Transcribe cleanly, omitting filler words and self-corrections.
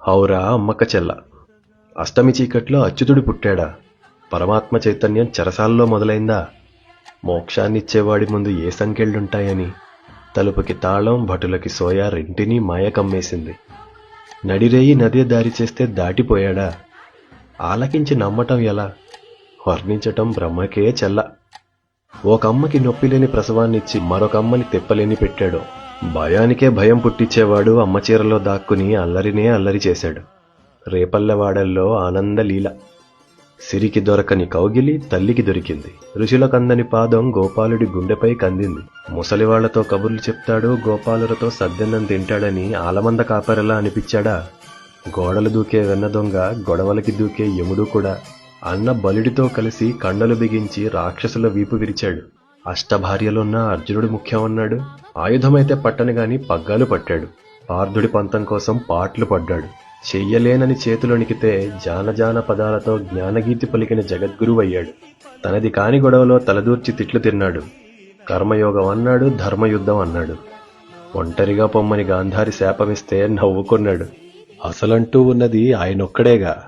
హౌరా అమ్మక్క చెల్ల. అష్టమి చీకట్లో అచ్యుతుడు పుట్టాడా? పరమాత్మ చైతన్యం చెరసాల్లో మొదలైందా? మోక్షాన్నిచ్చేవాడి ముందు ఏ సంకెళ్ళుంటాయని తలుపుకి తాళం, భటులకి సోయా రెంటినీ మాయ కమ్మేసింది. నడిరేయి నదే దారి చేస్తే దాటిపోయాడా? ఆలకించి నమ్మటం ఎలా? వర్ణించటం బ్రహ్మకే చెల్ల. ఒకమ్మకి నొప్పిలేని ప్రసవాన్నిచ్చి మరొకమ్మని తెప్పలేని పెట్టాడు. భయానికే భయం పుట్టించేవాడు అమ్మచీరలో దాక్కుని అల్లరినే అల్లరి చేశాడు. రేపల్లెవాడల్లో ఆనందలీల. సిరికి దొరకని కౌగిలి తల్లికి దొరికింది. ఋషుల కందని పాదం గోపాలుడి గుండెపై కందింది. ముసలివాళ్లతో కబుర్లు చెప్తాడు, గోపాలులతో సద్దెన్నం తింటాడని ఆలమంద కాపరిలా అనిపించాడా? గోడలు దూకే వెన్న దొంగ, గొడవలకి దూకే యముడు కూడా అన్న బలుడితో కలిసి కండలు బిగించి రాక్షసుల వీపు విరిచాడు. అష్టభార్యలున్న అర్జునుడు ముఖ్యమన్నాడు. ఆయుధమైతే పట్టను గాని పగ్గాలు పట్టాడు. పార్థుడి పంతం కోసం పాట్లు పడ్డాడు. చెయ్యలేనని చేతులొణికితే జానజాన పదాలతో జ్ఞానగీతి పలికిన జగద్గురువయ్యాడు. తనది కాని గొడవలో తలదూర్చి తిట్లు తిన్నాడు. కర్మయోగం అన్నాడు, ధర్మయుద్ధం అన్నాడు. ఒంటరిగా పొమ్మని గాంధారి శాపమిస్తే నవ్వుకున్నాడు. అసలంటూ ఉన్నది ఆయనొక్కడేగా.